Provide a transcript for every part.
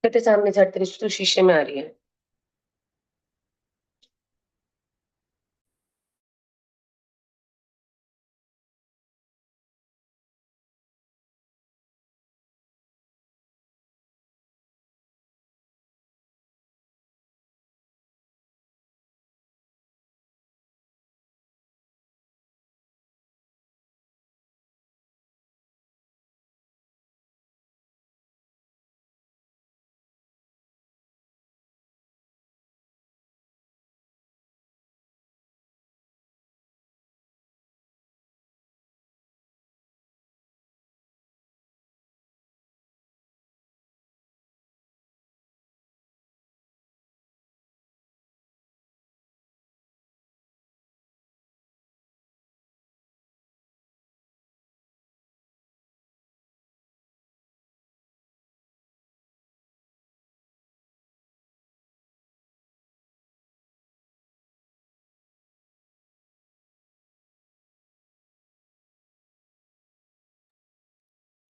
कहते सामने झट तेरे तो शीशे में आ रही है।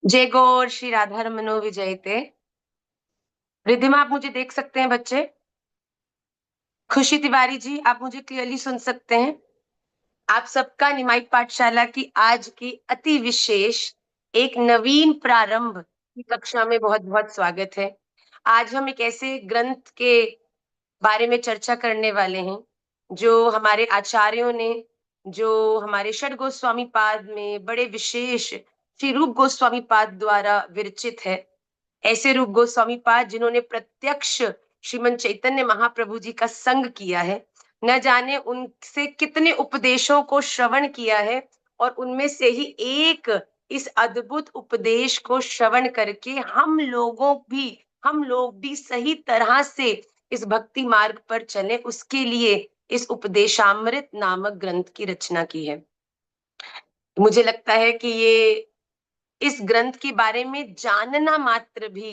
जय गौर श्री राधा रमनो विजयते। रिद्धिमा, आप मुझे देख सकते हैं बच्चे? खुशी तिवारी जी, आप मुझे क्लियरली सुन सकते हैं? आप सबका निमाई पाठशाला की आज की अति विशेष एक नवीन प्रारंभ की कक्षा में बहुत बहुत स्वागत है। आज हम एक ऐसे ग्रंथ के बारे में चर्चा करने वाले हैं जो हमारे आचार्यों ने, जो हमारे षड गोस्वामी पाद में बड़े विशेष श्री रूप गोस्वामी पाद द्वारा विरचित है। ऐसे रूप गोस्वामी पाद जिन्होंने प्रत्यक्ष श्रीमन चैतन्य महाप्रभु जी का संग किया है, न जाने उनसे कितने उपदेशों को श्रवण किया है, और उनमें से ही एक इस अद्भुत उपदेश को श्रवण करके हम लोग भी सही तरह से इस भक्ति मार्ग पर चले, उसके लिए इस उपदेशामृत नामक ग्रंथ की रचना की है। मुझे लगता है कि ये इस ग्रंथ के बारे में जानना मात्र भी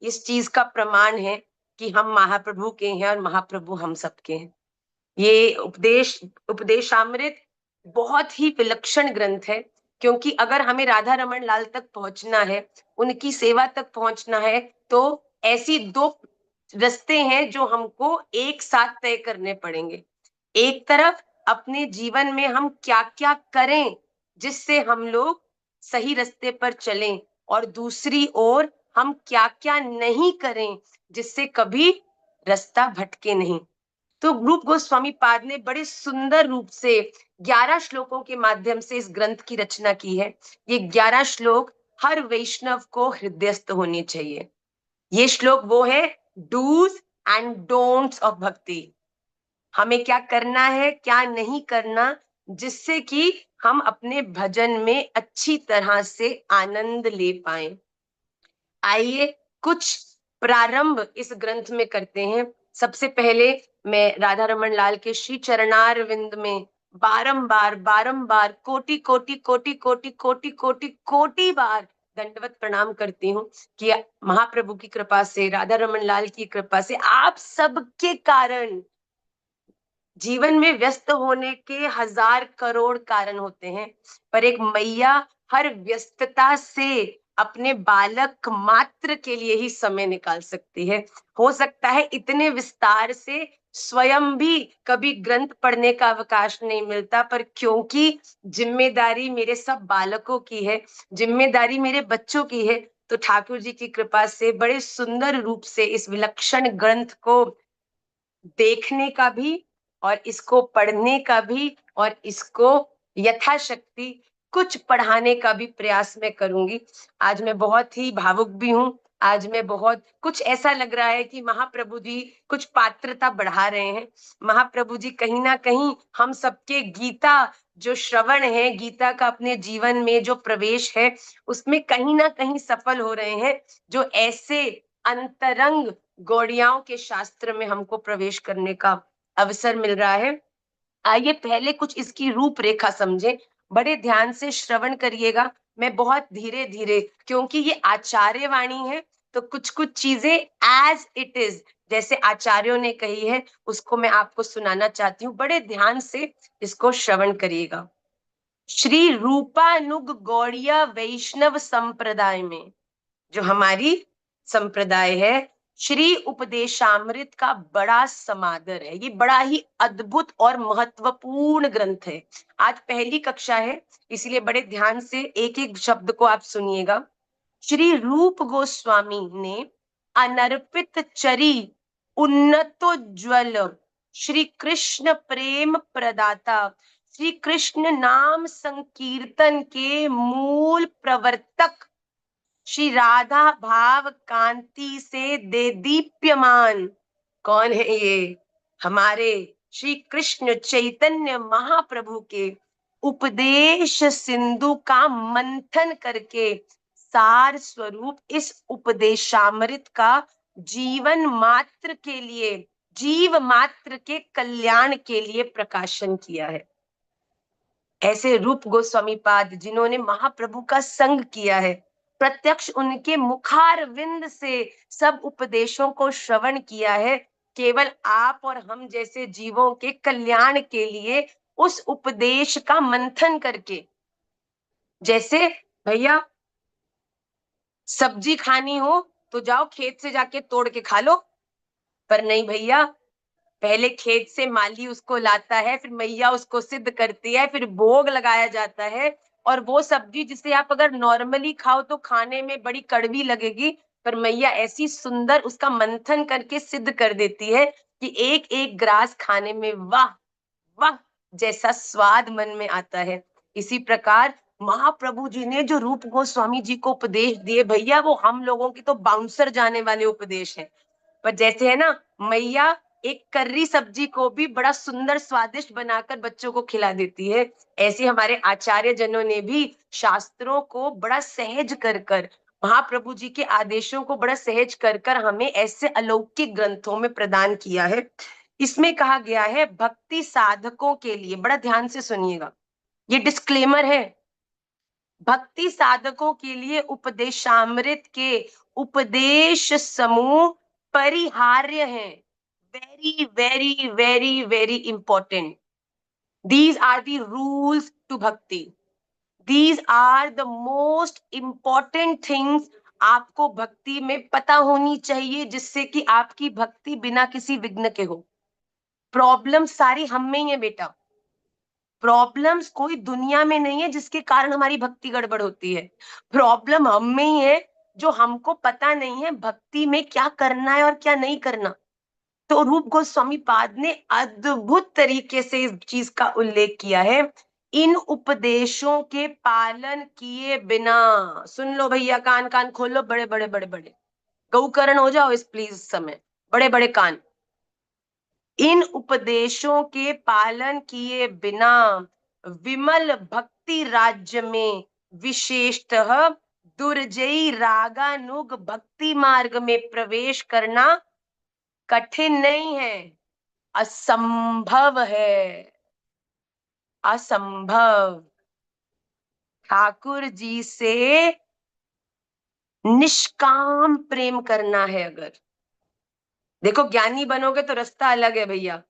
इस चीज का प्रमाण है कि हम महाप्रभु के हैं और महाप्रभु हम सबके हैं। ये उपदेशामृत बहुत ही विलक्षण ग्रंथ है, क्योंकि अगर हमें राधा रमन लाल तक पहुंचना है, उनकी सेवा तक पहुंचना है, तो ऐसी दो रास्ते हैं जो हमको एक साथ तय करने पड़ेंगे। एक तरफ अपने जीवन में हम क्या क्या करें जिससे हम लोग सही रास्ते पर चलें, और दूसरी ओर हम क्या क्या नहीं करें जिससे कभी रास्ता भटके नहीं। तो रूप गोस्वामी पाद ने बड़े सुंदर रूप से 11 श्लोकों के माध्यम से इस ग्रंथ की रचना की है। ये 11 श्लोक हर वैष्णव को हृदयस्थ होने चाहिए। ये श्लोक वो है डूज एंड डोंट्स ऑफ भक्ति। हमें क्या करना है, क्या नहीं करना, जिससे कि हम अपने भजन में अच्छी तरह से आनंद ले पाए। आइए कुछ प्रारंभ इस ग्रंथ में करते हैं। सबसे पहले मैं राधा रमन लाल के श्री चरणार विंद में बारंबार बारंबार कोटि कोटि कोटि कोटि कोटि कोटि कोटि बार दंडवत प्रणाम करती हूँ कि महाप्रभु की कृपा से, राधा रमन लाल की कृपा से, आप सबके कारण, जीवन में व्यस्त होने के हजार करोड़ कारण होते हैं, पर एक मैया हर व्यस्तता से अपने बालक मात्र के लिए ही समय निकाल सकती है। हो सकता है इतने विस्तार से स्वयं भी कभी ग्रंथ पढ़ने का अवकाश नहीं मिलता, पर क्योंकि जिम्मेदारी मेरे सब बालकों की है, जिम्मेदारी मेरे बच्चों की है, तो ठाकुर जी की कृपा से बड़े सुंदर रूप से इस विलक्षण ग्रंथ को देखने का भी, और इसको पढ़ने का भी, और इसको यथाशक्ति कुछ पढ़ाने का भी प्रयास मैं करूंगी। आज मैं बहुत ही भावुक भी हूँ। आज मैं बहुत कुछ ऐसा लग रहा है कि महाप्रभु जी कुछ पात्रता बढ़ा रहे हैं। महाप्रभु जी कहीं ना कहीं हम सबके गीता जो श्रवण है, गीता का अपने जीवन में जो प्रवेश है, उसमें कहीं ना कहीं सफल हो रहे हैं। जो ऐसे अंतरंग गौड़ियाओं के शास्त्र में हमको प्रवेश करने का अवसर मिल रहा है। आइए पहले कुछ इसकी रूपरेखा समझें। बड़े ध्यान से श्रवण करिएगा। मैं बहुत धीरे धीरे, क्योंकि ये आचार्य वाणी है, तो कुछ कुछ चीजें एज इट इज, जैसे आचार्यों ने कही है, उसको मैं आपको सुनाना चाहती हूँ। बड़े ध्यान से इसको श्रवण करिएगा। श्री रूपानुग गौड़िया वैष्णव संप्रदाय में, जो हमारी संप्रदाय है, श्री उपदेशामृत का बड़ा समादर है। ये बड़ा ही अद्भुत और महत्वपूर्ण ग्रंथ है। आज पहली कक्षा है, इसलिए बड़े ध्यान से एक एक शब्द को आप सुनिएगा। श्री रूप गोस्वामी ने अनर्पित चरी उन्नतोज्वल श्री कृष्ण प्रेम प्रदाता, श्री कृष्ण नाम संकीर्तन के मूल प्रवर्तक, श्री राधा भाव कांति से दे दीप्यमान। कौन है ये? हमारे श्री कृष्ण चैतन्य महाप्रभु के उपदेश सिंधु का मंथन करके सार स्वरूप इस उपदेशामृत का जीवन मात्र के लिए, जीव मात्र के कल्याण के लिए प्रकाशन किया है। ऐसे रूप गोस्वामी पाद जिन्होंने महाप्रभु का संग किया है, प्रत्यक्ष उनके मुखार विंद से सब उपदेशों को श्रवण किया है, केवल आप और हम जैसे जीवों के कल्याण के लिए उस उपदेश का मंथन करके। जैसे भैया सब्जी खानी हो तो जाओ खेत से जाके तोड़ के खा लो, पर नहीं भैया, पहले खेत से माली उसको लाता है, फिर मैया उसको सिद्ध करती है, फिर भोग लगाया जाता है। और वो सब्जी जिसे आप अगर नॉर्मली खाओ तो खाने में बड़ी कड़वी लगेगी, पर मैया ऐसी सुंदर उसका मंथन करके सिद्ध कर देती है कि एक एक ग्रास खाने में वाह वाह जैसा स्वाद मन में आता है। इसी प्रकार महाप्रभु जी ने जो रूप गोस्वामी जी को उपदेश दिए भैया, वो हम लोगों की तो बाउंसर जाने वाले उपदेश है। पर जैसे है ना, मैया एक कर्री सब्जी को भी बड़ा सुंदर स्वादिष्ट बनाकर बच्चों को खिला देती है, ऐसे हमारे आचार्य जनों ने भी शास्त्रों को बड़ा सहज कर कर, महाप्रभु जी के आदेशों को बड़ा सहज कर कर हमें ऐसे अलौकिक ग्रंथों में प्रदान किया है। इसमें कहा गया है भक्ति साधकों के लिए, बड़ा ध्यान से सुनिएगा, ये डिस्क्लेमर है। भक्ति साधकों के लिए उपदेशामृत के उपदेश समूह परिहार्य हैं। Very very very very important. These are the rules to bhakti. These are the most important things आपको भक्ति में पता होनी चाहिए, जिससे कि आपकी भक्ति बिना किसी विघ्न के हो। प्रॉब्लम सारी हम में ही है बेटा। प्रॉब्लम्स कोई दुनिया में नहीं है जिसके कारण हमारी भक्ति गड़बड़ होती है। प्रॉब्लम हम में ही है, जो हमको पता नहीं है भक्ति में क्या करना है और क्या नहीं करना। तो रूप गोस्वामी पाद ने अद्भुत तरीके से इस चीज का उल्लेख किया है। इन उपदेशों के पालन किए बिना, सुन लो भैया, कान कान खोलो, बड़े बड़े बड़े बड़े गौकर्ण हो जाओ इस प्लीज समय, बड़े बड़े कान। इन उपदेशों के पालन किए बिना विमल भक्ति राज्य में विशेषतः दुर्जयी रागानुग भक्ति मार्ग में प्रवेश करना कठिन नहीं है, असंभव है। असंभव। ठाकुर जी से निष्काम प्रेम करना है अगर, देखो ज्ञानी बनोगे तो रास्ता अलग है भैया,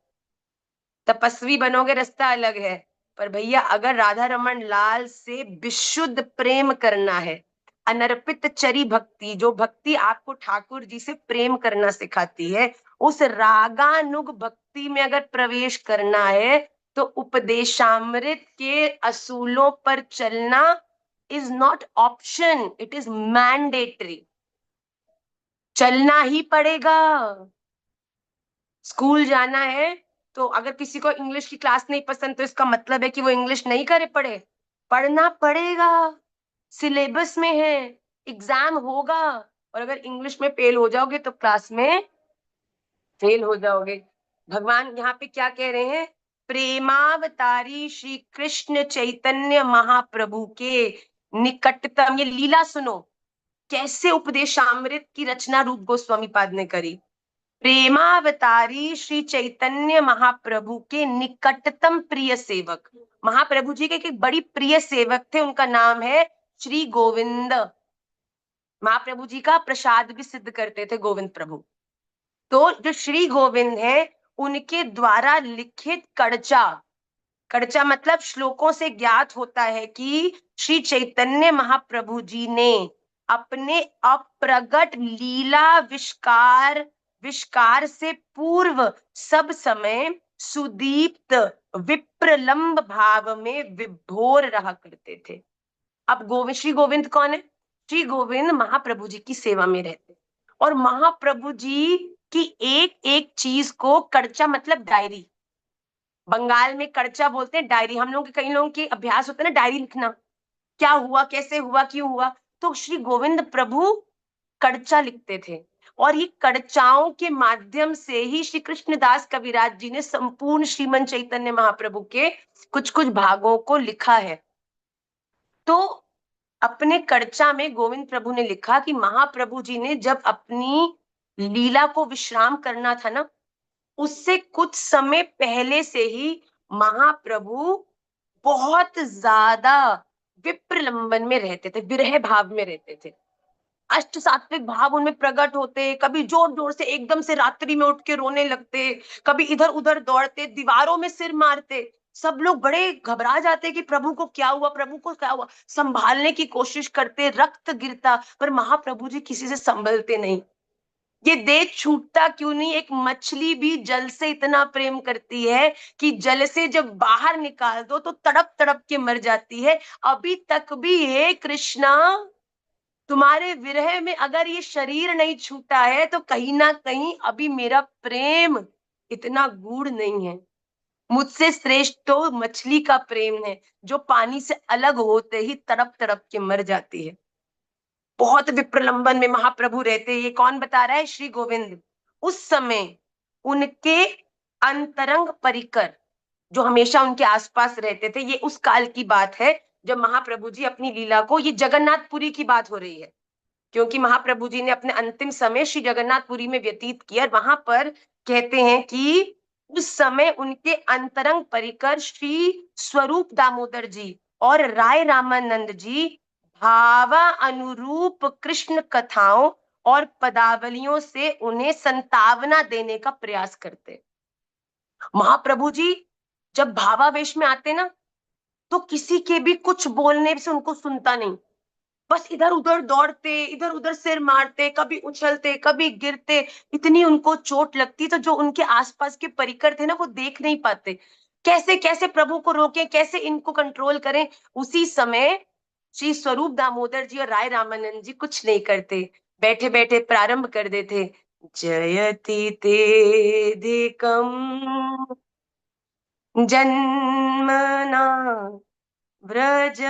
तपस्वी बनोगे रास्ता अलग है, पर भैया अगर राधा रमन लाल से विशुद्ध प्रेम करना है, अनर्पित चरी भक्ति, जो भक्ति आपको ठाकुर जी से प्रेम करना सिखाती है, उस रागानुग भक्ति में अगर प्रवेश करना है, तो उपदेशामृत के असूलों पर चलना is not option, it is mandatory. चलना ही पड़ेगा। स्कूल जाना है तो अगर किसी को इंग्लिश की क्लास नहीं पसंद, तो इसका मतलब है कि वो इंग्लिश नहीं करे पढ़े, पढ़ना पड़ेगा। सिलेबस में है, एग्जाम होगा, और अगर इंग्लिश में फेल हो जाओगे तो क्लास में फेल हो जाओगे। भगवान यहाँ पे क्या कह रहे हैं? प्रेमावतारी श्री कृष्ण चैतन्य महाप्रभु के निकटतम, ये लीला सुनो कैसे उपदेशामृत की रचना रूप गोस्वामी पाद ने करी। प्रेमावतारी श्री चैतन्य महाप्रभु के निकटतम प्रिय सेवक, महाप्रभु जी के एक बड़ी प्रिय सेवक थे, उनका नाम है श्री गोविंद। महाप्रभु जी का प्रसाद भी सिद्ध करते थे गोविंद प्रभु। तो जो श्री गोविंद है, उनके द्वारा लिखित कड़चा, कड़चा मतलब श्लोकों से ज्ञात होता है कि श्री चैतन्य महाप्रभु जी ने अपने अप्रगट लीला विष्कार से पूर्व सब समय सुदीप्त विप्रलंब भाव में विभोर रहा करते थे। अब श्री गोविंद कौन है? श्री गोविंद महाप्रभु जी की सेवा में रहते, और महाप्रभु जी की एक एक चीज को, कर्चा मतलब डायरी, बंगाल में कर्चा बोलते हैं डायरी। हम लोग के, कई लोगों के अभ्यास होता है ना डायरी लिखना, क्या हुआ, कैसे हुआ, क्यों हुआ। तो श्री गोविंद प्रभु कर्चा लिखते थे, और ये कर्चाओं के माध्यम से ही श्री कृष्णदास कविराज जी ने संपूर्ण श्रीमन चैतन्य महाप्रभु के कुछ कुछ भागों को लिखा है। तो अपने कर्चा में गोविंद प्रभु ने लिखा कि महाप्रभु जी ने जब अपनी लीला को विश्राम करना था ना, उससे कुछ समय पहले से ही महाप्रभु बहुत ज्यादा विप्रलंबन में रहते थे, विरह भाव में रहते थे। अष्ट सात्विक भाव उनमें प्रकट होते, कभी जोर जोर से एकदम से रात्रि में उठ के रोने लगते, कभी इधर उधर दौड़ते, दीवारों में सिर मारते। सब लोग बड़े घबरा जाते कि प्रभु को क्या हुआ, प्रभु को क्या हुआ, संभालने की कोशिश करते, रक्त गिरता, पर महाप्रभु जी किसी से संभलते नहीं। ये देह छूटता क्यों नहीं? एक मछली भी जल से इतना प्रेम करती है कि जल से जब बाहर निकाल दो तो तड़प तड़प के मर जाती है। अभी तक भी हे कृष्णा, तुम्हारे विरह में अगर ये शरीर नहीं छूटा है तो कहीं ना कहीं अभी मेरा प्रेम इतना गूढ़ नहीं है। मुझसे श्रेष्ठ तो मछली का प्रेम है, जो पानी से अलग होते ही तड़प तड़प के मर जाती है। बहुत विप्रलंबन में महाप्रभु रहते। ये कौन बता रहा है? श्री गोविंद। उस समय उनके अंतरंग परिकर जो हमेशा उनके आसपास रहते थे, ये उस काल की बात है जब महाप्रभु जी अपनी लीला को, ये जगन्नाथपुरी की बात हो रही है, क्योंकि महाप्रभु जी ने अपने अंतिम समय श्री जगन्नाथपुरी में व्यतीत किया। वहां पर कहते हैं कि उस समय उनके अंतरंग परिकर श्री स्वरूप दामोदर जी और राय रामानंद जी भावा अनुरूप कृष्ण कथाओं और पदावलियों से उन्हें संतावना देने का प्रयास करते। महाप्रभु जी जब भावावेश में आते ना, तो किसी के भी कुछ बोलने से उनको सुनता नहीं, बस इधर उधर दौड़ते, इधर उधर सिर मारते, कभी उछलते, कभी गिरते। इतनी उनको चोट लगती तो जो उनके आसपास के परिकर थे ना, वो देख नहीं पाते, कैसे कैसे प्रभु को रोकें, कैसे इनको कंट्रोल करें। उसी समय श्री स्वरूप दामोदर जी और राय रामानंद जी कुछ नहीं करते, बैठे बैठे प्रारंभ कर देते, जयति तेधिकम जन्मना व्रज।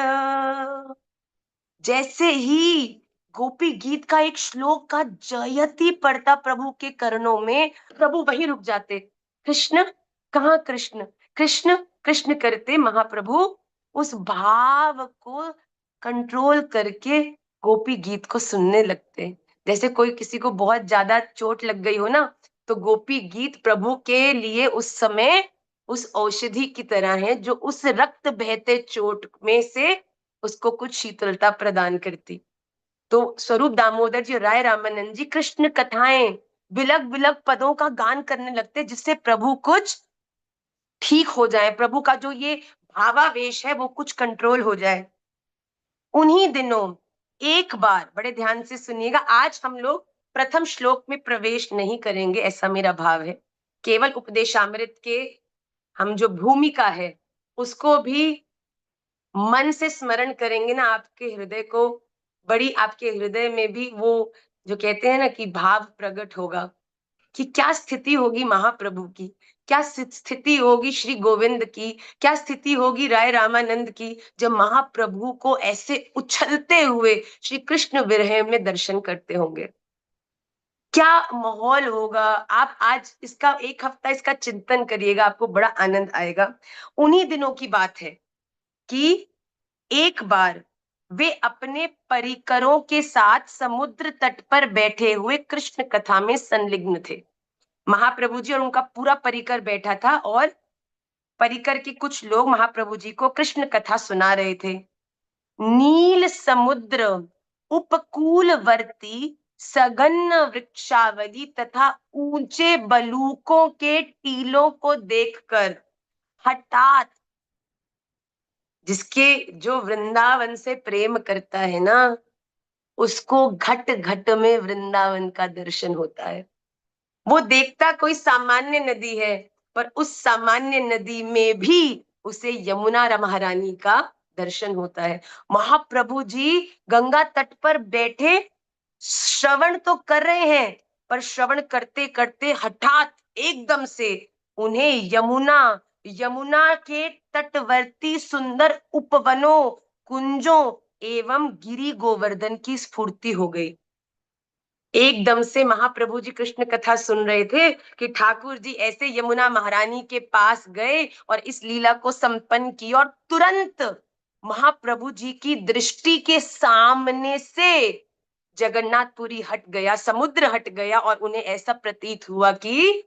जैसे ही गोपी गीत का एक श्लोक का जयति पड़ता प्रभु के कर्णों में, प्रभु वहीं रुक जाते। कृष्ण कहाँ, कृष्ण कृष्ण कृष्ण करते महाप्रभु उस भाव को कंट्रोल करके गोपी गीत को सुनने लगते। जैसे कोई किसी को बहुत ज्यादा चोट लग गई हो ना, तो गोपी गीत प्रभु के लिए उस समय उस औषधि की तरह है, जो उस रक्त बहते चोट में से उसको कुछ शीतलता प्रदान करती। तो स्वरूप दामोदर जी, राय रामानंद जी कृष्ण कथाएं, विलग विलग पदों का गान करने लगते, जिससे प्रभु कुछ ठीक हो जाए, प्रभु का जो ये भावावेश है वो कुछ कंट्रोल हो जाए। उन्हीं दिनों एक बार, बड़े ध्यान से सुनिएगा, आज हम लोग प्रथम श्लोक में प्रवेश नहीं करेंगे, ऐसा मेरा भाव है। केवल उपदेशामृत के हम जो भूमिका है उसको भी मन से स्मरण करेंगे ना, आपके हृदय को, बड़ी आपके हृदय में भी वो जो कहते हैं ना कि भाव प्रकट होगा कि क्या स्थिति होगी महाप्रभु की, क्या स्थिति होगी श्री गोविंद की, क्या स्थिति होगी राय रामानंद की, जब महाप्रभु को ऐसे उछलते हुए श्री कृष्ण विरह में दर्शन करते होंगे। क्या माहौल होगा। आप आज इसका एक हफ्ता इसका चिंतन करिएगा, आपको बड़ा आनंद आएगा। उन्हीं दिनों की बात है कि एक बार वे अपने परिकरों के साथ समुद्र तट पर बैठे हुए कृष्ण कथा में संलिग्न थे। महाप्रभु जी और उनका पूरा परिकर बैठा था, और परिकर के कुछ लोग महाप्रभु जी को कृष्ण कथा सुना रहे थे। नील समुद्र उपकूलवर्ती सघन वृक्षावली तथा ऊंचे बलूकों के टीलों को देखकर हठात, जिसके जो वृंदावन से प्रेम करता है ना, उसको घट घट में वृंदावन का दर्शन होता है। वो देखता कोई सामान्य नदी है, पर उस सामान्य नदी में भी उसे यमुना महारानी का दर्शन होता है। महाप्रभु जी गंगा तट पर बैठे श्रवण तो कर रहे हैं, पर श्रवण करते करते हठात एकदम से उन्हें यमुना यमुना के तटवर्ती सुंदर उपवनों, कुंजों एवं गिरी गोवर्धन की स्फूर्ति हो गई। एकदम से महाप्रभु जी कृष्ण कथा सुन रहे थे कि ठाकुर जी ऐसे यमुना महारानी के पास गए और इस लीला को संपन्न की, और तुरंत महाप्रभु जी की दृष्टि के सामने से जगन्नाथपुरी हट गया, समुद्र हट गया, और उन्हें ऐसा प्रतीत हुआ कि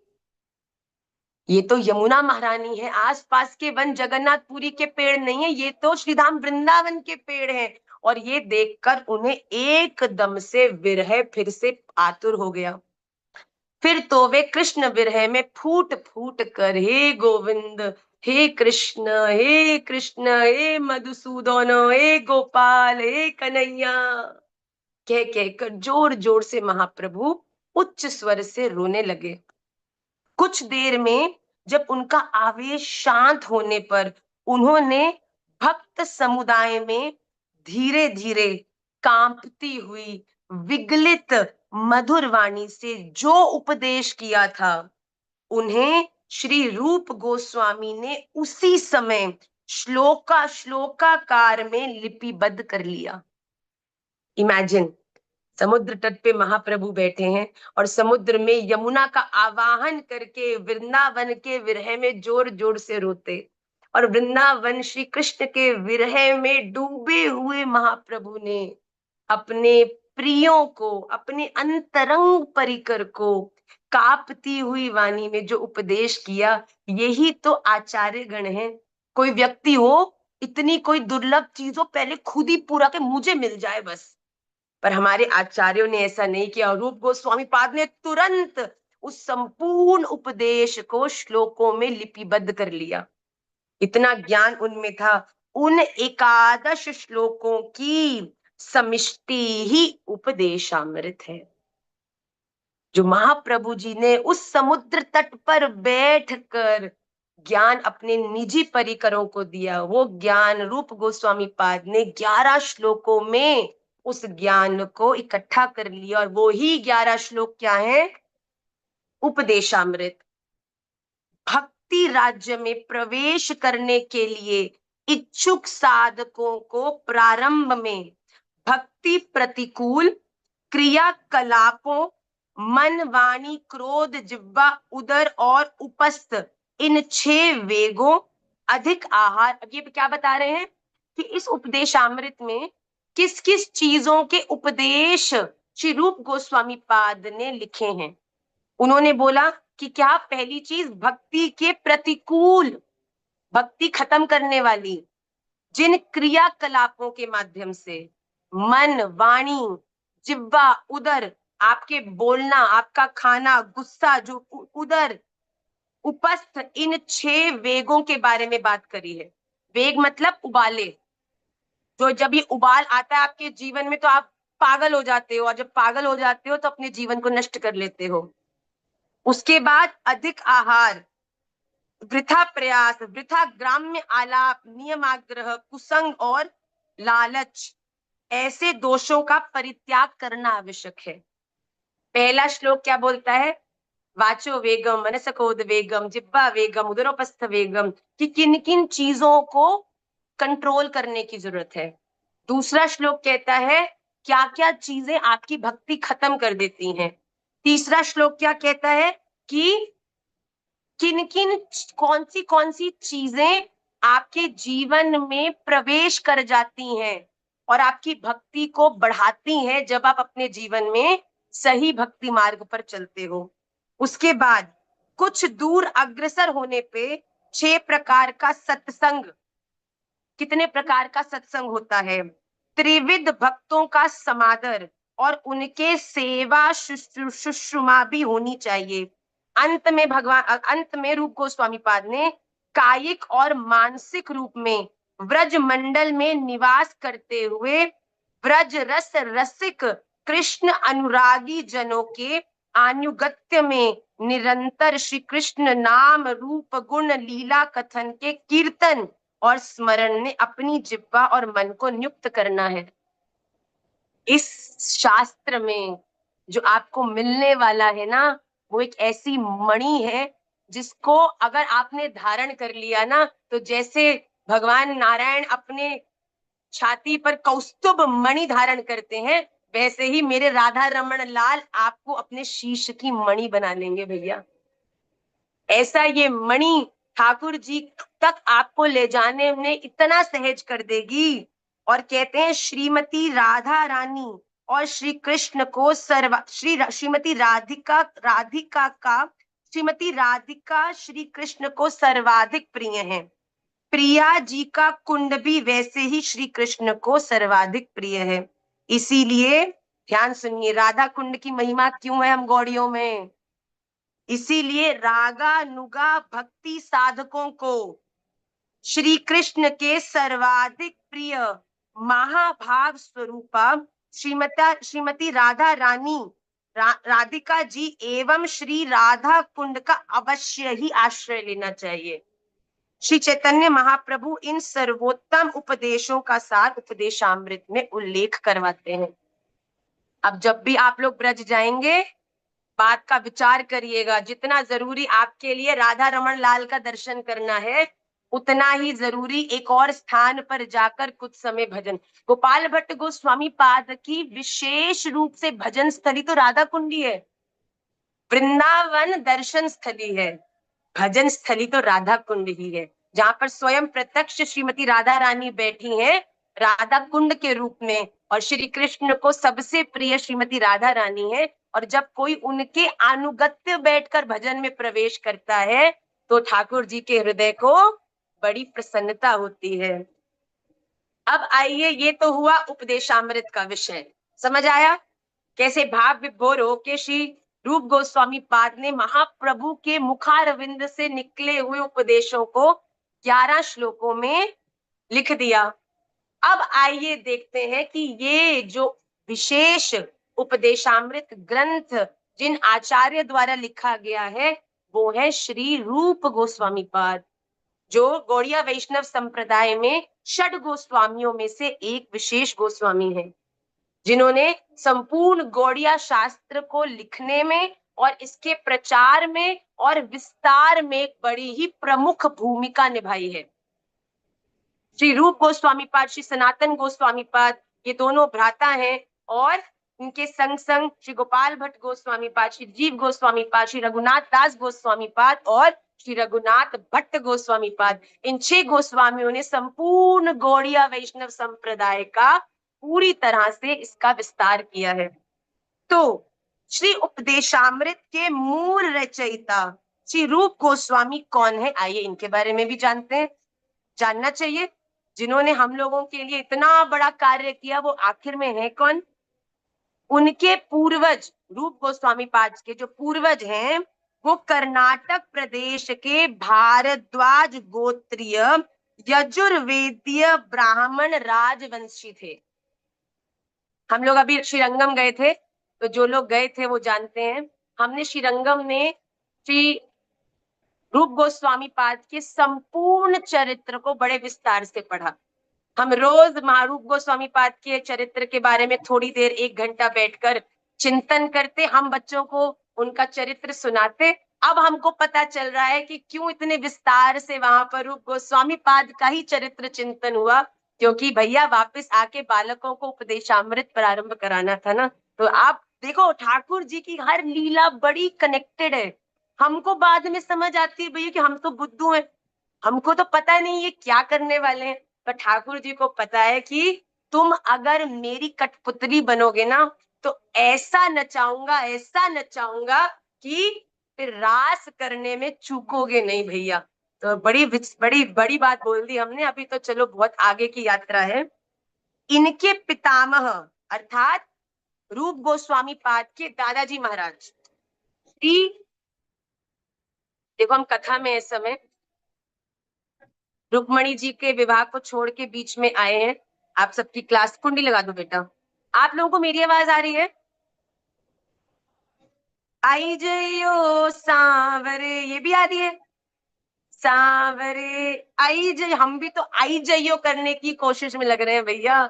ये तो यमुना महारानी है। आसपास के वन जगन्नाथपुरी के पेड़ नहीं है, ये तो श्रीधाम वृंदावन के पेड़ हैं। और ये देखकर उन्हें एकदम से विरह फिर से आतुर हो गया। फिर तो वे कृष्ण विरह में फूट फूट कर हे गोविंद, हे कृष्ण, हे मधुसूदन, हे गोपाल, हे कन्हैया कह कहकर जोर जोर से महाप्रभु उच्च स्वर से रोने लगे। कुछ देर में जब उनका आवेश शांत होने पर उन्होंने भक्त समुदाय में धीरे धीरे कांपती हुई विगलित मधुर वाणी से जो उपदेश किया था, उन्हें श्री रूप गोस्वामी ने उसी समय श्लोकाकार में लिपिबद्ध कर लिया। इमेजिन, समुद्र तट पे महाप्रभु बैठे हैं और समुद्र में यमुना का आवाहन करके वृंदावन के विरह में जोर जोर से रोते, और वृंदावन श्री कृष्ण के विरह में डूबे हुए महाप्रभु ने अपने प्रियों को, अपने अंतरंग परिकर को कांपती हुई वाणी में जो उपदेश किया, यही तो आचार्य गण है। कोई व्यक्ति हो, इतनी कोई दुर्लभ चीज हो, पहले खुद ही पूरा के मुझे मिल जाए बस। पर हमारे आचार्यों ने ऐसा नहीं किया। रूप गोस्वामी पाद ने तुरंत उस संपूर्ण उपदेश को श्लोकों में लिपिबद्ध कर लिया। इतना ज्ञान उनमें था। उन एकादश श्लोकों की समिष्टि ही उपदेशामृत है, जो महाप्रभु जी ने उस समुद्र तट पर बैठकर ज्ञान अपने निजी परिकरों को दिया। वो ज्ञान रूप गोस्वामी पाद ने 11 श्लोकों में उस ज्ञान को इकट्ठा कर लिया, और वो ही 11 श्लोक क्या है? उपदेशामृत। भक्ति राज्य में प्रवेश करने के लिए इच्छुक साधकों को प्रारंभ में भक्ति प्रतिकूल क्रियाकलापों, मन वाणी क्रोध जिह्वा उदर और उपस्थ, इन 6 वेगों, अधिक आहार। अब ये क्या बता रहे हैं कि इस उपदेशामृत में किस किस चीजों के उपदेश श्री रूप गोस्वामी पाद ने लिखे हैं। उन्होंने बोला कि क्या? पहली चीज, भक्ति के प्रतिकूल, भक्ति खत्म करने वाली जिन क्रियाकलापों के माध्यम से मन वाणी जिह्वा उदर, आपके बोलना, आपका खाना, गुस्सा, जो उदर उपस्थ, इन 6 वेगों के बारे में बात करी है। वेग मतलब उबाले। जो जब ये उबाल आता है आपके जीवन में तो आप पागल हो जाते हो, और जब पागल हो जाते हो तो अपने जीवन को नष्ट कर लेते हो। उसके बाद अधिक आहार, वृथा प्रयास, वृथा ग्राम्य आलाप, नियमाग्रह, कुसंग और लालच, ऐसे दोषों का परित्याग करना आवश्यक है। पहला श्लोक क्या बोलता है? वाचो वेगम, मनसकोद वेगम, जिह्वा वेगम, उदरोपस्थ वेगम, कि किन किन चीजों को कंट्रोल करने की जरूरत है। दूसरा श्लोक कहता है क्या क्या चीजें आपकी भक्ति खत्म कर देती हैं। तीसरा श्लोक क्या कहता है कि किन किन कौन सी चीजें आपके जीवन में प्रवेश कर जाती हैं और आपकी भक्ति को बढ़ाती हैं जब आप अपने जीवन में सही भक्ति मार्ग पर चलते हो। उसके बाद कुछ दूर अग्रसर होने पे 6 प्रकार का सत्संग। कितने प्रकार का सत्संग होता है? त्रिविध भक्तों का समादर और उनके सेवा शुश्रूषा भी होनी चाहिए। अंत में रूप गोस्वामी पाद ने कायिक और मानसिक रूप में व्रज मंडल में निवास करते हुए ब्रज रस रसिक कृष्ण अनुरागी जनों के आनुगत्य में निरंतर श्री कृष्ण नाम रूप गुण लीला कथन के कीर्तन और स्मरण में अपनी जिह्वा और मन को नियुक्त करना है। इस शास्त्र में जो आपको मिलने वाला है ना, वो एक ऐसी मणि है जिसको अगर आपने धारण कर लिया ना, तो जैसे भगवान नारायण अपने छाती पर कौस्तुभ मणि धारण करते हैं, वैसे ही मेरे राधा रमण लाल आपको अपने शीश की मणि बना लेंगे भैया। ऐसा ये मणि ठाकुर जी तक आपको ले जाने में इतना सहज कर देगी। और कहते हैं श्रीमती राधा रानी और श्री कृष्ण को श्रीमती राधिका श्री कृष्ण को सर्वाधिक प्रिय है। प्रिया जी का कुंड भी वैसे ही श्री कृष्ण को सर्वाधिक प्रिय है। इसीलिए ध्यान सुनिए, राधा कुंड की महिमा क्यों है हम गौड़ियों में। इसीलिए रागा नुगा भक्ति साधकों को श्री कृष्ण के सर्वाधिक प्रिय महाभाव स्वरूपा श्रीमती राधा रानी राधिका जी एवं श्री राधा कुंड का अवश्य ही आश्रय लेना चाहिए। श्री चैतन्य महाप्रभु इन सर्वोत्तम उपदेशों का सार उपदेशामृत में उल्लेख करवाते हैं। अब जब भी आप लोग ब्रज जाएंगे, बात का विचार करिएगा। जितना जरूरी आपके लिए राधा रमण लाल का दर्शन करना है, उतना ही जरूरी एक और स्थान पर जाकर कुछ समय भजन। गोपाल भट्ट गोस्वामी पाद की विशेष रूप से भजन स्थली तो राधा कुंडी है, वृंदावन दर्शन स्थली है, भजन स्थली तो राधा कुंड ही है, जहां पर स्वयं प्रत्यक्ष श्रीमती राधा रानी बैठी हैं राधा कुंड के रूप में। और श्री कृष्ण को सबसे प्रिय श्रीमती राधा रानी है। और जब कोई उनके अनुगत्य बैठकर भजन में प्रवेश करता है, तो ठाकुर जी के हृदय को बड़ी प्रसन्नता होती है। अब आइए, ये तो हुआ उपदेशामृत का विषय, समझ आया कैसे भाव विभोर होके श्री रूप गोस्वामी पाद ने महाप्रभु के मुखारविंद से निकले हुए उपदेशों को 11 श्लोकों में लिख दिया। अब आइए देखते हैं कि ये जो विशेष उपदेशामृत ग्रंथ जिन आचार्य द्वारा लिखा गया है, वो है श्री रूप गोस्वामी पाद, जो गौड़िया वैष्णव संप्रदाय में षड गोस्वामियों में से एक विशेष गोस्वामी है, जिन्होंने संपूर्ण गौड़िया शास्त्र को लिखने में और इसके प्रचार में और विस्तार में बड़ी ही प्रमुख भूमिका निभाई है। श्री रूप गोस्वामी पाद, श्री सनातन गोस्वामी पाद, ये दोनों भ्राता हैं। और इनके संग संग श्री गोपाल भट्ट गोस्वामी पाद, श्री जीव गोस्वामी पाद, श्री रघुनाथ दास गोस्वामी पाद और श्री रघुनाथ भट्ट गोस्वामी पाद, इन 6 गोस्वामियों ने संपूर्ण गौड़िया वैष्णव संप्रदाय का पूरी तरह से इसका विस्तार किया है। तो श्री उपदेशामृत के मूल रचयिता श्री रूप गोस्वामी कौन है, आइए इनके बारे में भी जानते हैं। जानना चाहिए, जिन्होंने हम लोगों के लिए इतना बड़ा कार्य किया, वो आखिर में है कौन। उनके पूर्वज, रूप गोस्वामी पाद के जो पूर्वज हैं, वो कर्नाटक प्रदेश के भारद्वाज गोत्रीय यजुर्वेदीय ब्राह्मण राजवंशी थे। हम लोग अभी श्रीरंगम गए थे, तो जो लोग गए थे वो जानते हैं। हमने श्रीरंगम में श्री रूप गोस्वामी पाद के संपूर्ण चरित्र को बड़े विस्तार से पढ़ा। हम रोज महारूप गोस्वामी पाद के चरित्र के बारे में थोड़ी देर 1 घंटा बैठकर चिंतन करते, हम बच्चों को उनका चरित्र सुनाते। अब हमको पता चल रहा है कि क्यों इतने विस्तार से वहां पर रूप गोस्वामी पाद का ही चरित्र चिंतन हुआ, क्योंकि भैया वापस आके बालकों को उपदेशामृत प्रारंभ कराना था ना। तो आप देखो, ठाकुर जी की हर लीला बड़ी कनेक्टेड है। हमको बाद में समझ आती है भैया कि हम तो बुद्धू हैं, हमको तो पता नहीं ये क्या करने वाले हैं, पर ठाकुर जी को पता है कि तुम अगर मेरी कठपुतली बनोगे ना, तो ऐसा नचाऊंगा कि फिर रास करने में चूकोगे नहीं भैया। तो बड़ी बड़ी बड़ी बात बोल दी हमने। अभी तो चलो बहुत आगे की यात्रा है। इनके पितामह अर्थात रूप गोस्वामी पाद के दादाजी महाराज, देखो हम कथा में इस समय रुक्मणी जी के विवाह को छोड़ के बीच में आए हैं, आप सबकी क्लास कुंडी लगा दो बेटा। आप लोगों को मेरी आवाज आ रही है? आई जइयो सांवरे, ये भी आ रही है? सांवरे आई जय, हम भी तो आई जइयो करने की कोशिश में लग रहे हैं भैया,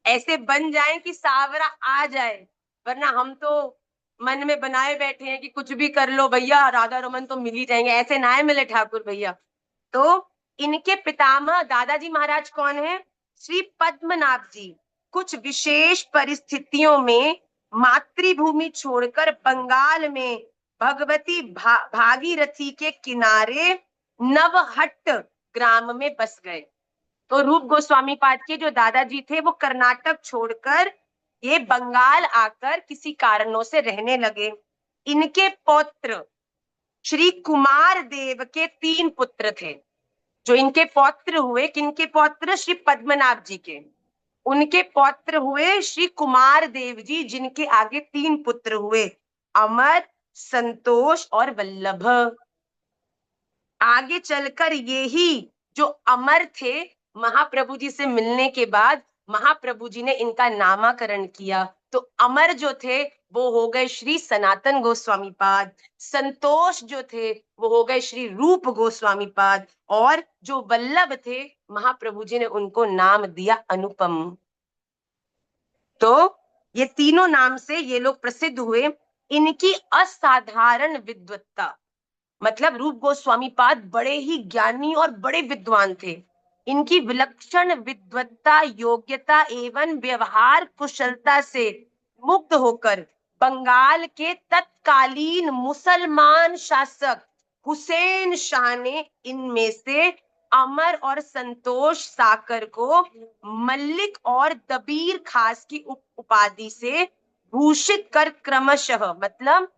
ऐसे बन जाए कि सावरा आ जाए, वरना हम तो मन में बनाए बैठे हैं कि कुछ भी कर लो भैया, राधा रमन तो मिल ही जाएंगे, ऐसे ना है मिले ठाकुर भैया। तो इनके पितामह दादाजी महाराज कौन है? श्री पद्मनाभ जी। कुछ विशेष परिस्थितियों में मातृभूमि छोड़कर बंगाल में भगवती भागीरथी के किनारे नवहट्ट ग्राम में बस गए। तो रूप गोस्वामी पाद के जो दादाजी थे वो कर्नाटक छोड़कर ये बंगाल आकर किसी कारणों से रहने लगे। इनके पौत्र श्री कुमार देव के 3 पुत्र थे। जो इनके पौत्र हुए, किनके पौत्र? श्री पद्मनाभ जी के। उनके पौत्र हुए श्री कुमार देव जी, जिनके आगे 3 पुत्र हुए, अमर, संतोष और वल्लभ। आगे चलकर ये ही जो अमर थे, महाप्रभु जी से मिलने के बाद महाप्रभु जी ने इनका नामाकरण किया। तो अमर जो थे वो हो गए श्री सनातन गोस्वामी पाद, संतोष जो थे वो हो गए श्री रूप गोस्वामी पाद, और जो वल्लभ थे महाप्रभु जी ने उनको नाम दिया अनुपम। तो ये तीनों नाम से ये लोग प्रसिद्ध हुए। इनकी असाधारण विद्वत्ता, मतलब रूप गोस्वामी पाद बड़े ही ज्ञानी और बड़े विद्वान थे। इनकी विलक्षण विद्वत्ता, योग्यता एवं व्यवहार कुशलता से मुग्ध होकर बंगाल के तत्कालीन मुसलमान शासक हुसैन शाह ने इनमें से अमर और संतोष साकर को मल्लिक और दबीर खास की उपाधि से भूषित कर क्रमशः, मतलब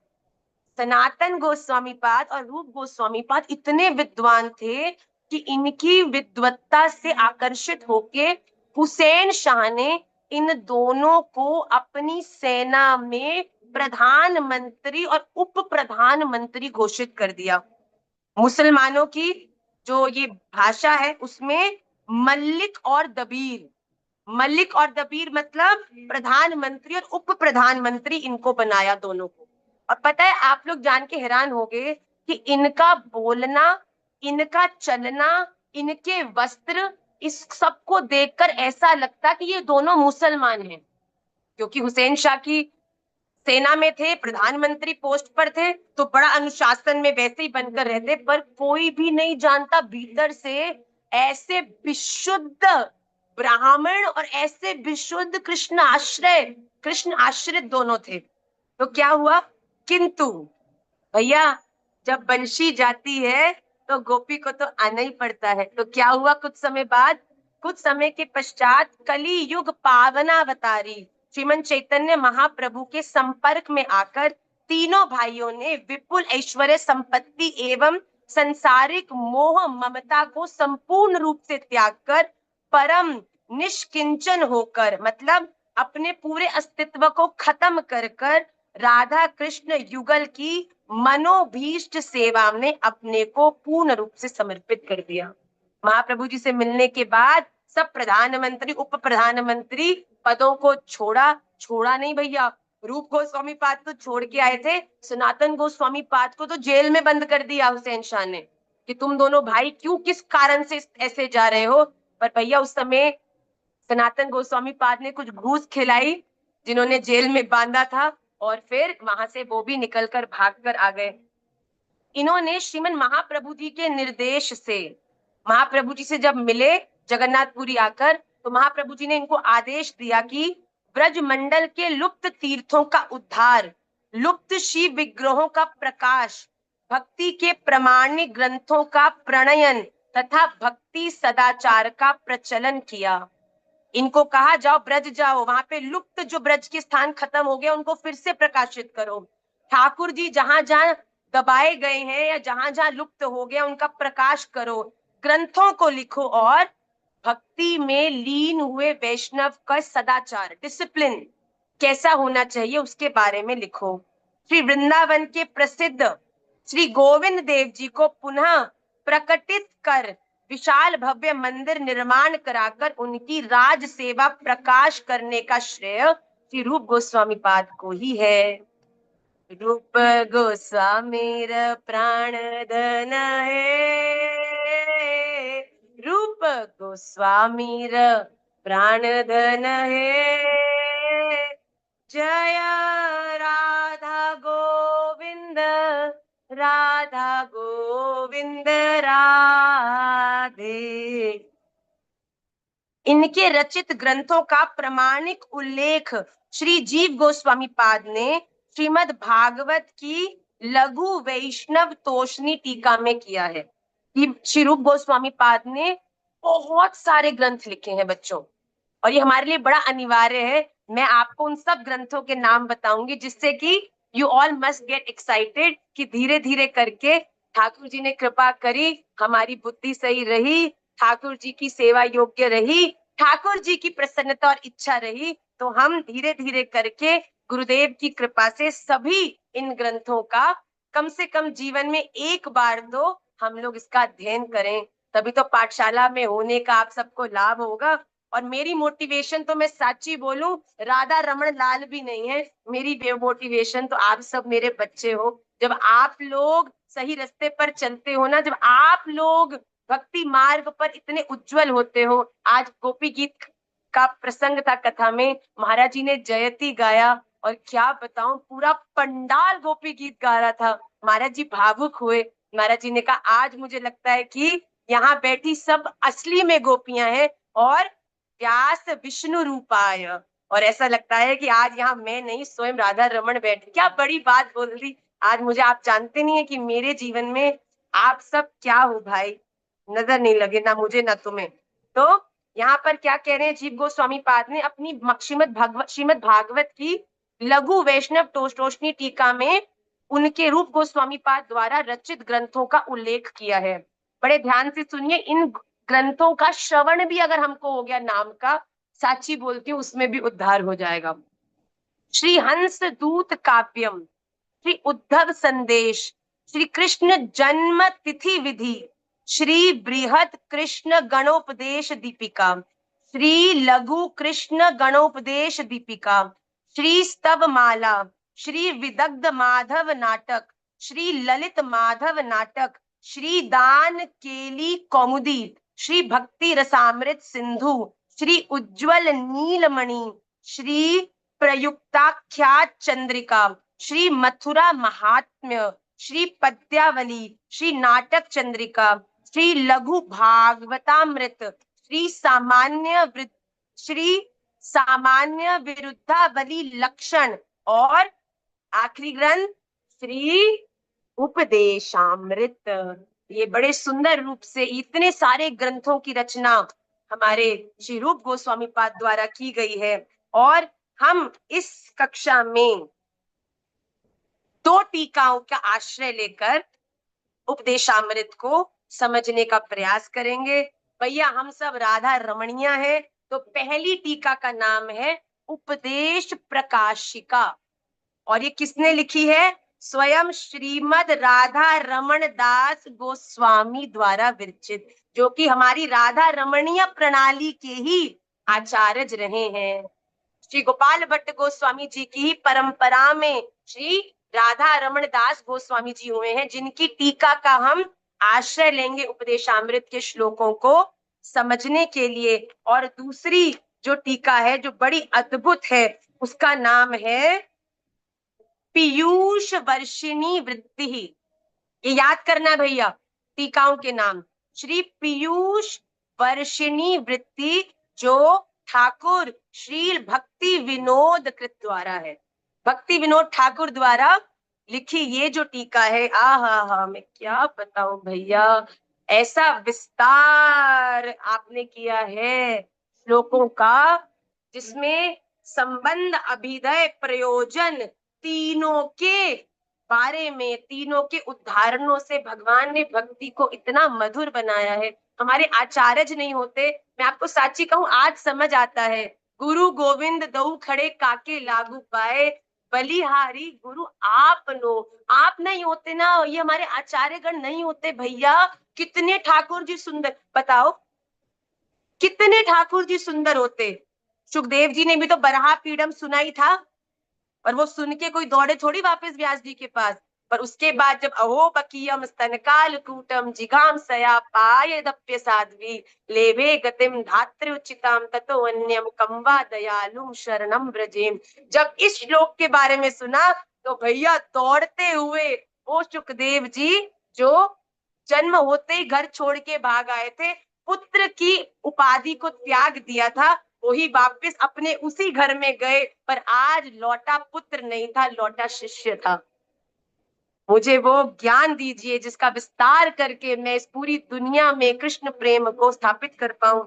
सनातन गोस्वामी पाद और रूप गोस्वामी पाद इतने विद्वान थे कि इनकी विद्वत्ता से आकर्षित होके हुसैन शाह ने इन दोनों को अपनी सेना में प्रधानमंत्री और उप प्रधानमंत्री घोषित कर दिया। मुसलमानों की जो ये भाषा है उसमें मल्लिक और दबीर, मलिक और दबीर मतलब प्रधानमंत्री और उप प्रधानमंत्री इनको बनाया दोनों को। और पता है, आप लोग जान के हैरान होंगे कि इनका बोलना, इनका चलना, इनके वस्त्र, इस सबको देखकर ऐसा लगता कि ये दोनों मुसलमान हैं, क्योंकि हुसैन शाह की सेना में थे, प्रधानमंत्री पोस्ट पर थे, तो बड़ा अनुशासन में वैसे ही बनकर रहते, पर कोई भी नहीं जानता भीतर से ऐसे विशुद्ध ब्राह्मण और ऐसे विशुद्ध कृष्ण आश्रय, कृष्ण आश्रित दोनों थे। तो क्या हुआ? किंतु भैया जब बंशी जाती है तो गोपी को तो आना ही पड़ता है। तो क्या हुआ? कुछ समय बाद, कुछ समय के पश्चात कली युग पावनावतारी श्रीमन चैतन्य महाप्रभु के संपर्क में आकर तीनों भाइयों ने विपुल ऐश्वर्य संपत्ति एवं संसारिक मोह ममता को संपूर्ण रूप से त्याग कर परम निष्किंचन होकर, मतलब अपने पूरे अस्तित्व को खत्म कर कर राधा कृष्ण युगल की मनोभीष्ट सेवा में अपने को पूर्ण रूप से समर्पित कर दिया। महाप्रभु जी से मिलने के बाद सब प्रधानमंत्री उप प्रधानमंत्री पदों को छोड़ा। छोड़ा नहीं भैया, रूप गोस्वामी पाद तो छोड़ के आए थे, सनातन गोस्वामी पाद को तो जेल में बंद कर दिया हुसैन शाह ने कि तुम दोनों भाई क्यों, किस कारण से ऐसे जा रहे हो। पर भैया उस समय सनातन गोस्वामी पाद ने कुछ घूस खिलाई जिन्होंने जेल में बांधा था, और फिर वहां से वो भी निकलकर भागकर आ गए। इन्होंने श्रीमन महाप्रभु जी के निर्देश से, महाप्रभु जी से जब मिले जगन्नाथपुरी आकर, तो महाप्रभु जी ने इनको आदेश दिया कि ब्रज मंडल के लुप्त तीर्थों का उद्धार, लुप्त शिव विग्रहों का प्रकाश, भक्ति के प्रमाणिक ग्रंथों का प्रणयन तथा भक्ति सदाचार का प्रचलन किया। इनको कहा जाओ ब्रज जाओ, वहां पे लुप्त जो ब्रज के स्थान खत्म हो गए उनको फिर से प्रकाशित करो। ठाकुर जी जहां जहां दबाए गए हैं या जहां जहां लुप्त हो गया उनका प्रकाश करो, ग्रंथों को लिखो, और भक्ति में लीन हुए वैष्णव का सदाचार, डिसिप्लिन कैसा होना चाहिए उसके बारे में लिखो। श्री वृंदावन के प्रसिद्ध श्री गोविंद देव जी को पुनः प्रकटित कर विशाल भव्य मंदिर निर्माण कराकर उनकी राज सेवा प्रकाश करने का श्रेय श्री रूप गोस्वामी पाद को ही है। रूप गोस्वामीर प्राण धन है, रूप गोस्वामीर प्राण धन है। जय राधा गोविंद, राधा गोविंद राधे। इनके रचित ग्रंथों का प्रामाणिक उल्लेख श्री जीव गोस्वामी पाद ने श्रीमद् भागवत की लघु वैष्णव तोषणी टीका में किया है। कि श्री रूप गोस्वामी पाद ने बहुत सारे ग्रंथ लिखे हैं बच्चों, और ये हमारे लिए बड़ा अनिवार्य है। मैं आपको उन सब ग्रंथों के नाम बताऊंगी जिससे कि you all must get excited कि धीरे धीरे करके ठाकुर जी ने कृपा करी, हमारी बुद्धि सही रही, ठाकुर जी की सेवा योग्य रही, ठाकुर जी की प्रसन्नता और इच्छा रही, तो हम धीरे धीरे करके गुरुदेव की कृपा से सभी इन ग्रंथों का कम से कम जीवन में एक बार तो हम लोग इसका अध्ययन करें, तभी तो पाठशाला में होने का आप सबको लाभ होगा। और मेरी मोटिवेशन तो मैं सच्ची बोलूं राधा रमन लाल भी नहीं है, मेरी मोटिवेशन तो आप सब मेरे बच्चे हो। जब आप लोग सही रास्ते पर चलते हो ना, जब आप लोग भक्ति मार्ग पर इतने उज्जवल होते हो। आज गोपी गीत का प्रसंग था कथा में, महाराज जी ने जयती गाया और क्या बताऊं पूरा पंडाल गोपी गीत गा रहा था। महाराज जी भावुक हुए, महाराज जी ने कहा आज मुझे लगता है कि यहाँ बैठी सब असली में गोपियां हैं और व्यास विष्णु रूपाय, और ऐसा लगता है कि आज यहाँ मैं नहीं स्वयं राधा रमन बैठी। क्या बड़ी बात बोल दी आज मुझे। आप जानते नहीं है कि मेरे जीवन में आप सब क्या हो भाई, नजर नहीं लगे ना मुझे ना तुम्हें। तो यहाँ पर क्या कह रहे हैं जीव गोस्वामी पाद ने अपनी श्रीमद् भागवत की लघु वैष्णव तोषणी टीका में उनके रूप गोस्वामी पाद द्वारा रचित ग्रंथों का उल्लेख किया है। बड़े ध्यान से सुनिए, इन ग्रंथों का श्रवण भी अगर हमको हो गया नाम का, साची बोलती हूँ उसमें भी उद्धार हो जाएगा। श्री हंस दूत काव्यम, श्री उद्धव संदेश, श्री कृष्ण जन्म तिथि विधि, श्री बृहद कृष्ण गणोपदेश दीपिका, श्री लघु कृष्ण गणोपदेश दीपिका, श्री स्तव माला, श्री विदग्ध माधव नाटक, श्री ललित माधव नाटक, श्री दान केली कौमुदी, श्री भक्ति रसामृत सिंधु, श्री उज्ज्वल नीलमणि, श्री प्रयुक्ताख्यात चंद्रिका, श्री मथुरा महात्म्य, श्री पद्यावली, श्री नाटक चंद्रिका, श्री लघु भागवतामृत, श्री सामान्य विरुद्धावली लक्षण, और आखिरी ग्रंथ श्री उपदेशामृत। ये बड़े सुंदर रूप से इतने सारे ग्रंथों की रचना हमारे श्री रूप गोस्वामी पाद द्वारा की गई है। और हम इस कक्षा में दो टीकाओं का आश्रय लेकर उपदेशामृत को समझने का प्रयास करेंगे। भैया हम सब राधा रमणिया है, तो पहली टीका का नाम है उपदेश प्रकाशिका, और ये किसने लिखी है? स्वयं श्रीमद राधा रमण दास गोस्वामी द्वारा विरचित, जो कि हमारी राधा रमणीय प्रणाली के ही आचार्य रहे हैं। श्री गोपाल भट्ट गोस्वामी जी की ही परंपरा में श्री राधा रमण दास गोस्वामी जी हुए हैं, जिनकी टीका का हम आश्रय लेंगे उपदेशामृत के श्लोकों को समझने के लिए। और दूसरी जो टीका है जो बड़ी अद्भुत है, उसका नाम है पीयूष वर्षिणी वृत्ति। ये याद करना है भैया टीकाओं के नाम, श्री पीयूष वर्षिणी वृत्ति, जो ठाकुर श्री भक्ति विनोद कृत द्वारा है, भक्ति विनोद ठाकुर द्वारा लिखी ये जो टीका है। हा मैं क्या बताऊं भैया, ऐसा विस्तार आपने किया है श्लोकों का, जिसमें संबंध अभिदय प्रयोजन तीनों के बारे में, तीनों के उदाहरणों से भगवान ने भक्ति को इतना मधुर बनाया है। हमारे आचार्य नहीं होते, मैं आपको साची कहूं आज समझ आता है। गुरु गोविंद दऊ खड़े काके लागू पाए, बलिहारी गुरु आप नो। आप नहीं होते ना, ये हमारे आचार्यगण नहीं होते भैया, कितने ठाकुर जी सुंदर, बताओ कितने ठाकुर जी सुंदर होते। सुखदेव जी ने भी तो बरहा पीड़म सुना ही था, और वो सुन के कोई दौड़े थोड़ी वापस व्यास जी के पास। पर उसके बाद जब अहो बकीयम स्तन काल कूटम जिघाम सया पाय दप्य साध्वी लेवे गतिम धात्र उचिताम ततो अन्यम कम्वा दयालुम शरणम ब्रजेम। जब इस श्लोक के बारे में सुना तो भैया दौड़ते हुए वो सुखदेव जी जो जन्म होते ही घर छोड़ के भाग आए थे, पुत्र की उपाधि को त्याग दिया था, वही वापस अपने उसी घर में गए, पर आज लौटा पुत्र नहीं था, लौटा शिष्य था। मुझे वो ज्ञान दीजिए जिसका विस्तार करके मैं इस पूरी दुनिया में कृष्ण प्रेम को स्थापित कर पाऊं।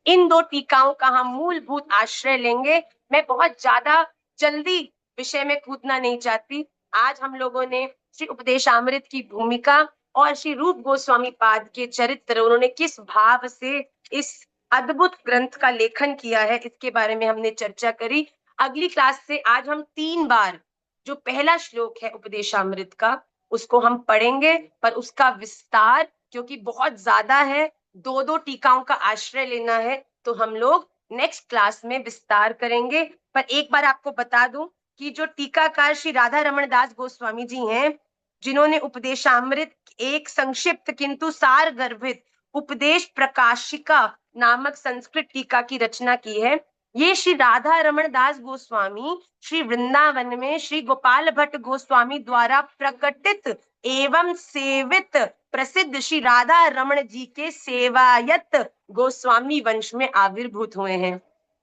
इन दो टीकाओं का हम मूलभूत आश्रय लेंगे। मैं बहुत ज्यादा जल्दी विषय में कूदना नहीं चाहती। आज हम लोगों ने श्री उपदेशामृत की भूमिका और श्री रूप गोस्वामी पाद के चरित्र, उन्होंने किस भाव से इस अद्भुत ग्रंथ का लेखन किया है, इसके बारे में हमने चर्चा करी। अगली क्लास से आज हम 3 बार जो पहला श्लोक है उपदेशामृत का उसको हम पढ़ेंगे, पर उसका विस्तार क्योंकि बहुत ज्यादा है, 2-2 टीकाओं का आश्रय लेना है, तो हम लोग नेक्स्ट क्लास में विस्तार करेंगे। पर एक बार आपको बता दूं कि जो टीकाकार श्री राधा रमण दास गोस्वामी जी हैं, जिन्होंने उपदेशामृत एक संक्षिप्त किंतु सार गर्भित उपदेश प्रकाशिका नामक संस्कृत टीका की रचना की है, ये श्री राधा रमण दास गोस्वामी श्री वृंदावन में श्री गोपाल भट्ट गोस्वामी द्वारा प्रकटित एवं सेवित प्रसिद्ध श्री राधा रमण जी के सेवायत गोस्वामी वंश में आविर्भूत हुए हैं।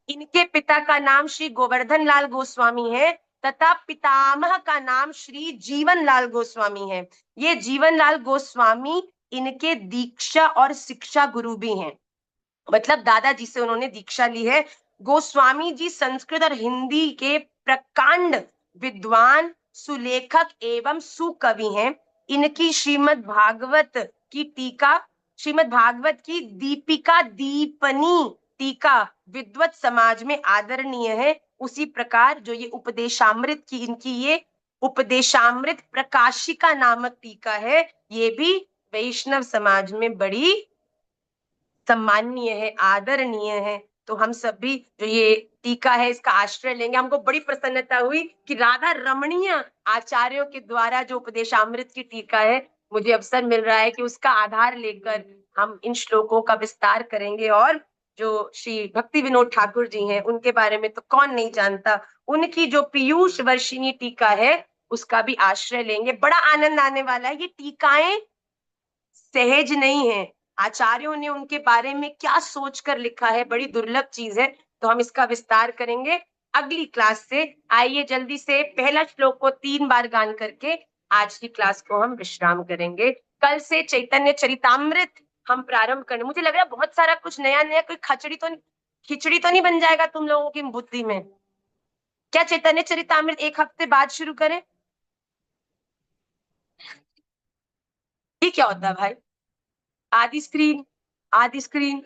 इनके पिता का नाम श्री गोवर्धन लाल गोस्वामी है तथा पितामह का नाम श्री जीवन लाल गोस्वामी है। ये जीवन लाल गोस्वामी इनके दीक्षा और शिक्षा गुरु भी हैं, मतलब दादाजी से उन्होंने दीक्षा ली है। गोस्वामी जी संस्कृत और हिंदी के प्रकांड विद्वान, सुलेखक एवं सुकवि हैं। इनकी श्रीमद् भागवत की टीका, श्रीमद् भागवत की दीपिका दीपनी टीका विद्वत समाज में आदरणीय है। उसी प्रकार जो ये उपदेशामृत की इनकी ये उपदेशामृत प्रकाशिका नामक टीका है, ये भी वैष्णव समाज में बड़ी सम्माननीय है, आदरणीय है। तो हम सब भी जो ये टीका है इसका आश्रय लेंगे। हमको बड़ी प्रसन्नता हुई कि राधा रमणीय आचार्यों के द्वारा जो उपदेशामृत की टीका है, मुझे अवसर मिल रहा है कि उसका आधार लेकर हम इन श्लोकों का विस्तार करेंगे। और जो श्री भक्ति विनोद ठाकुर जी हैं उनके बारे में तो कौन नहीं जानता, उनकी जो पीयूष वर्षिणी टीका है उसका भी आश्रय लेंगे। बड़ा आनंद आने वाला है। ये टीकाएं सहज नहीं है, आचार्यों ने उनके बारे में क्या सोचकर लिखा है, बड़ी दुर्लभ चीज है। तो हम इसका विस्तार करेंगे अगली क्लास से। आइए जल्दी से पहला श्लोक को 3 बार गान करके आज की क्लास को हम विश्राम करेंगे। कल से चैतन्य चरितामृत हम प्रारंभ करें। मुझे लग रहा है बहुत सारा कुछ नया नया, कोई खिचड़ी तो नहीं बन जाएगा तुम लोगों की बुद्धि में। क्या चैतन्य चरितामृत 1 हफ्ते बाद शुरू करें? ये क्या होता है भाई? आधी स्क्रीन, आधी स्क्रीन।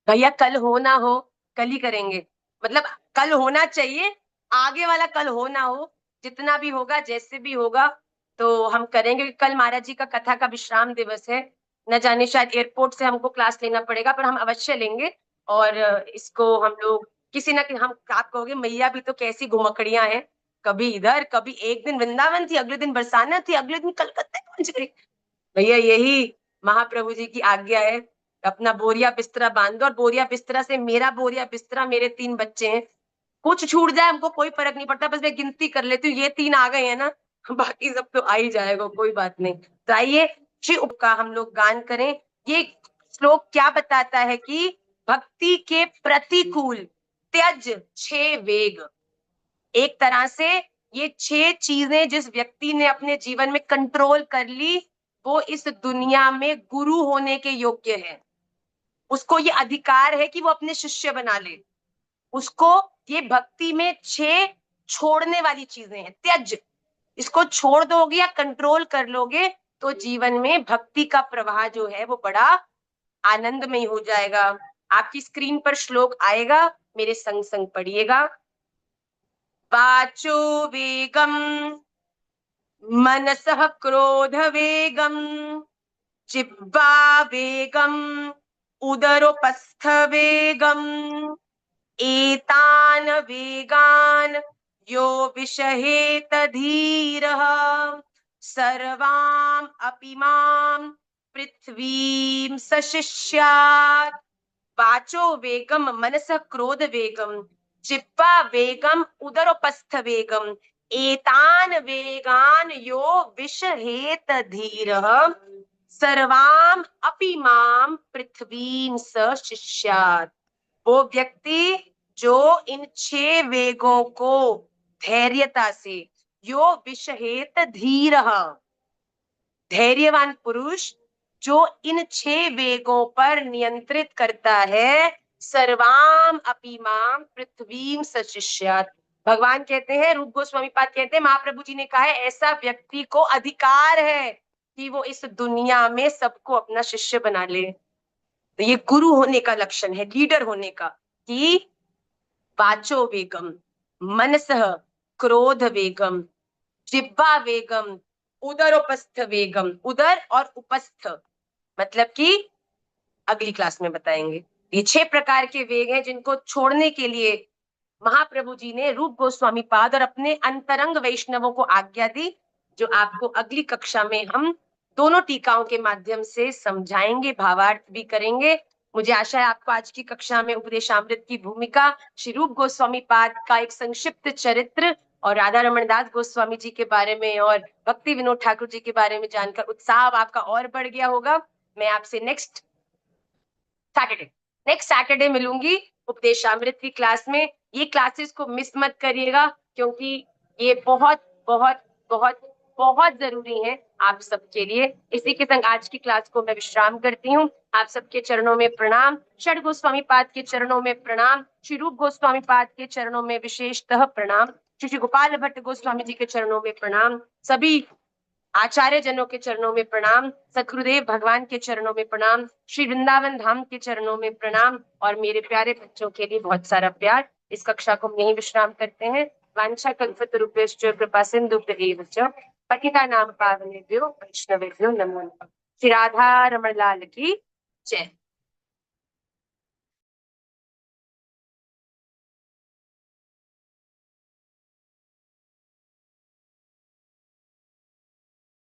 भैया कल हो ना हो, कल ही करेंगे। मतलब कल होना चाहिए, आगे वाला कल हो ना हो, जितना भी होगा जैसे भी होगा तो हम करेंगे। कल महाराज जी का कथा का विश्राम दिवस है, न जाने शायद एयरपोर्ट से हमको क्लास लेना पड़ेगा, पर हम अवश्य लेंगे। और इसको हम लोग किसी ना कि हम, आप कहोगे मैया भी तो कैसी घुमकड़ियां हैं, कभी इधर कभी एक दिन वृंदावन थी, अगले दिन बरसाना थी, अगले दिन कलकत्ता पहुंच गई। भैया यही महाप्रभु जी की आज्ञा है। अपना बोरिया बिस्तरा बांध दो, और बोरिया बिस्तरा से मेरा बोरिया बिस्तरा, मेरे 3 बच्चे हैं, कुछ छूट जाए हमको कोई फर्क नहीं पड़ता, बस मैं गिनती कर लेती हूँ, ये 3 आ गए हैं ना, बाकी सब तो आ ही जाएगा, कोई बात नहीं। तो आइए श्री उप का हम लोग गान करें। ये श्लोक क्या बताता है कि भक्ति के प्रतिकूल त्यज 6 वेग। एक तरह से ये 6 चीजें जिस व्यक्ति ने अपने जीवन में कंट्रोल कर ली, वो इस दुनिया में गुरु होने के योग्य है। उसको ये अधिकार है कि वो अपने शिष्य बना ले। उसको ये भक्ति में 6 छोड़ने वाली चीजें हैं, त्यज। इसको छोड़ दोगे या कंट्रोल कर लोगे तो जीवन में भक्ति का प्रवाह जो है वो बड़ा आनंदमय हो जाएगा। आपकी स्क्रीन पर श्लोक आएगा, मेरे संग संग पढ़िएगा। वाचो वेगम मनसः क्रोधवेगम् जिह्वा वेगम् उदरोपस्थवेगम् एतान वेगान यो विषहेत धीरः सर्वाम् अपिमां पृथ्वीं सशिष्यात्। वाचो वेगम मनसः क्रोध वेगम जिह्वा वेगम उदरोपस्थ वेगम एतान वेगान यो विषहेत धीरः सर्वाम अपि माम पृथ्वीं स शिष्यात्। वो व्यक्ति जो इन 6 वेगों को धैर्यता से, यो विषहेत धीरः, धैर्यवान पुरुष जो इन 6 वेगों पर नियंत्रित करता है, सर्वाम अपि माम पृथ्वीम सशिष्यात्। भगवान कहते हैं, रूप गोस्वामी पाद कहते हैं, महाप्रभु जी ने कहा है, ऐसा व्यक्ति को अधिकार है कि वो इस दुनिया में सबको अपना शिष्य बना ले। तो ये गुरु होने का लक्षण है, लीडर होने का, कि वाचो वेगम मनसः क्रोध वेगम जिह्वा वेगम उदरोपस्थ वेगम। उदर और उपस्थ मतलब कि अगली क्लास में बताएंगे। ये 6 प्रकार के वेग हैं जिनको छोड़ने के लिए महाप्रभु जी ने रूप गोस्वामी पाद और अपने अंतरंग वैष्णवों को आज्ञा दी, जो आपको अगली कक्षा में हम दोनों टीकाओं के माध्यम से समझाएंगे, भावार्थ भी करेंगे। मुझे आशा है आपको आज की कक्षा में उपदेशामृत की भूमिका, श्री रूप गोस्वामी पाद का एक संक्षिप्त चरित्र और राधा रमन दास गोस्वामी जी के बारे में और भक्ति विनोद ठाकुर जी के बारे में जानकर उत्साह आपका और बढ़ गया होगा। मैं आपसे नेक्स्ट सैटरडे मिलूंगी उपदेशामृत की क्लास में। ये क्लासेस को मिस मत करिएगा, क्योंकि ये बहुत बहुत बहुत बहुत जरूरी है आप सबके लिए। इसी के संग आज की क्लास को मैं विश्राम करती हूँ। आप सबके चरणों में प्रणाम, षड गोस्वामी पाद के चरणों में प्रणाम, श्री रूप गोस्वामी पाद के चरणों में विशेषतः प्रणाम, श्री गोपाल भट्ट गोस्वामी जी के चरणों में प्रणाम, सभी आचार्य जनों के चरणों में प्रणाम, सदगुरुदेव भगवान के चरणों में प्रणाम, श्री वृंदावन धाम के चरणों में प्रणाम, और मेरे प्यारे बच्चों के लिए बहुत सारा प्यार। इस कक्षा को हम यहीं विश्राम करते हैं। वांछा कल्पतरुभ्यश्च कृपा सिंधुभ्येव च पतितानां पावनेभ्यो वैष्णवेभ्यो नमो नमः। श्री राधा रमण लाल की जय।